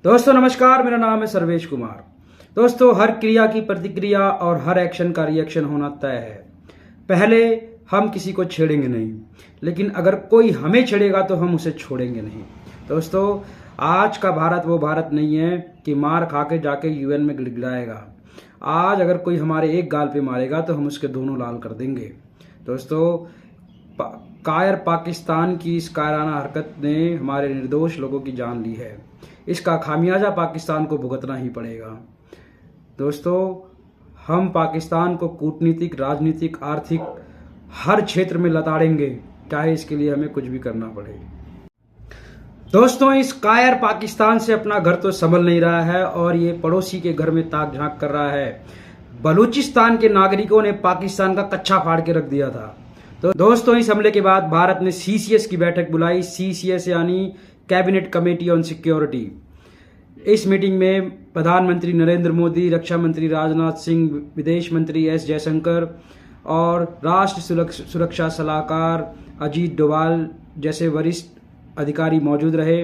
दोस्तों नमस्कार, मेरा नाम है सर्वेश कुमार। दोस्तों, हर क्रिया की प्रतिक्रिया और हर एक्शन का रिएक्शन होना तय है। पहले हम किसी को छेड़ेंगे नहीं, लेकिन अगर कोई हमें छेड़ेगा तो हम उसे छोड़ेंगे नहीं। दोस्तों, आज का भारत वो भारत नहीं है कि मार खा के जाके यूएन में गिड़गिड़ाएगा। आज अगर कोई हमारे एक गाल पे मारेगा तो हम उसके दोनों लाल कर देंगे। दोस्तों, कायर पाकिस्तान की इस कायराना हरकत ने हमारे निर्दोष लोगों की जान ली है। इसका खामियाजा पाकिस्तान को भुगतना ही पड़ेगा। दोस्तों, हम पाकिस्तान को कूटनीतिक, राजनीतिक, आर्थिक हर क्षेत्र में लताड़ेंगे, चाहे इसके लिए हमें कुछ भी करना पड़े। दोस्तों, इस कायर पाकिस्तान से अपना घर तो संभल नहीं रहा है और ये पड़ोसी के घर में ताक झांक कर रहा है। बलूचिस्तान के नागरिकों ने पाकिस्तान का कच्चा फाड़ के रख दिया था। तो दोस्तों, इस हमले के बाद भारत ने सीसीएस की बैठक बुलाई। सीसीएस यानी कैबिनेट कमेटी ऑन सिक्योरिटी। इस मीटिंग में प्रधानमंत्री नरेंद्र मोदी, रक्षा मंत्री राजनाथ सिंह, विदेश मंत्री एस जयशंकर और राष्ट्र सुरक्षा सलाहकार अजीत डोभाल जैसे वरिष्ठ अधिकारी मौजूद रहे।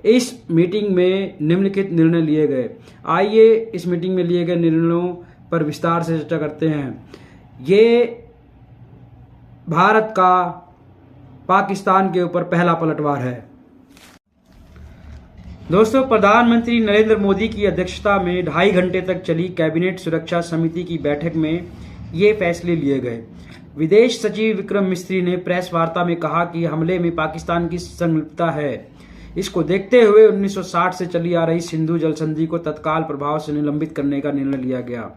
इस मीटिंग में निम्नलिखित निर्णय लिए गए। आइए इस मीटिंग में लिए गए निर्णयों पर विस्तार से चर्चा करते हैं। ये भारत का पाकिस्तान के ऊपर पहला पलटवार है। दोस्तों, प्रधानमंत्री नरेंद्र मोदी की अध्यक्षता में 2.5 घंटे तक चली कैबिनेट सुरक्षा समिति की बैठक में ये फैसले लिए गए। विदेश सचिव विक्रम मिस्री ने प्रेस वार्ता में कहा कि हमले में पाकिस्तान की संलिप्तता है। इसको देखते हुए 1960 से चली आ रही सिंधु जल संधि को तत्काल प्रभाव से निलंबित करने का निर्णय लिया गया।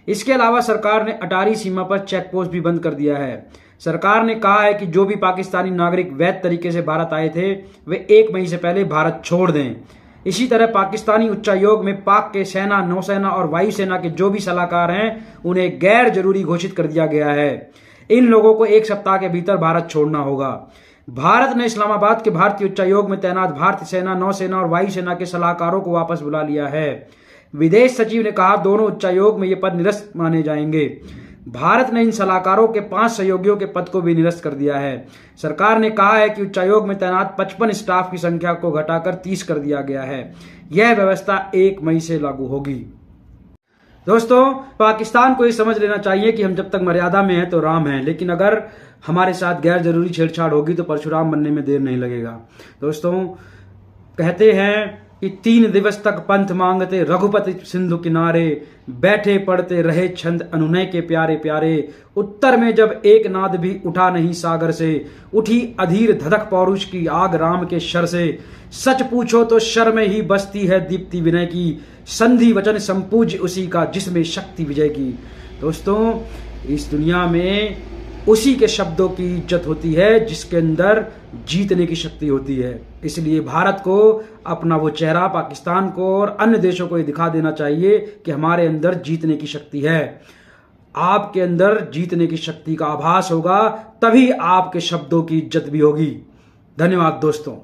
इसके अलावा सरकार ने अटारी सीमा पर चेक पोस्ट भी बंद कर दिया है। सरकार ने कहा है कि जो भी पाकिस्तानी नागरिक वैध तरीके से भारत आए थे वे 1 मई से पहले भारत छोड़ दें। इसी तरह पाकिस्तानी उच्चायोग में पाक के सेना, नौसेना और वायुसेना के जो भी सलाहकार हैं उन्हें गैर जरूरी घोषित कर दिया गया है। इन लोगों को 1 सप्ताह के भीतर भारत छोड़ना होगा। भारत ने इस्लामाबाद के भारतीय उच्चायोग में तैनात भारतीय सेना, नौसेना और वायुसेना के सलाहकारों को वापस बुला लिया है। विदेश सचिव ने कहा दोनों उच्चायोग में ये पद निरस्त माने जाएंगे। भारत ने इन सलाहकारों के 5 सहयोगियों के पद को भी निरस्त कर दिया है। सरकार ने कहा है कि उच्चायोग में तैनात 55 स्टाफ की संख्या को घटाकर 30 कर दिया गया है। यह व्यवस्था 1 मई से लागू होगी। दोस्तों, पाकिस्तान को ये समझ लेना चाहिए कि हम जब तक मर्यादा में हैं तो राम हैं, लेकिन अगर हमारे साथ गैर जरूरी छेड़छाड़ होगी तो परशुराम बनने में देर नहीं लगेगा। दोस्तों, कहते हैं कि 3 दिवस तक पंथ मांगते रघुपति सिंधु किनारे, बैठे पढ़ते रहे छंद अनुनय के प्यारे प्यारे। उत्तर में जब एक नाद भी उठा नहीं सागर से, उठी अधीर धधक पौरुष की आग राम के शर से। सच पूछो तो शर में ही बसती है दीप्ति विनय की, संधि वचन संपूज्य उसी का जिसमें शक्ति विजय की। दोस्तों, इस दुनिया में उसी के शब्दों की इज्जत होती है जिसके अंदर जीतने की शक्ति होती है। इसलिए भारत को अपना वो चेहरा पाकिस्तान को और अन्य देशों को ये दिखा देना चाहिए कि हमारे अंदर जीतने की शक्ति है। आपके अंदर जीतने की शक्ति का आभास होगा, तभी आपके शब्दों की इज्जत भी होगी। धन्यवाद दोस्तों।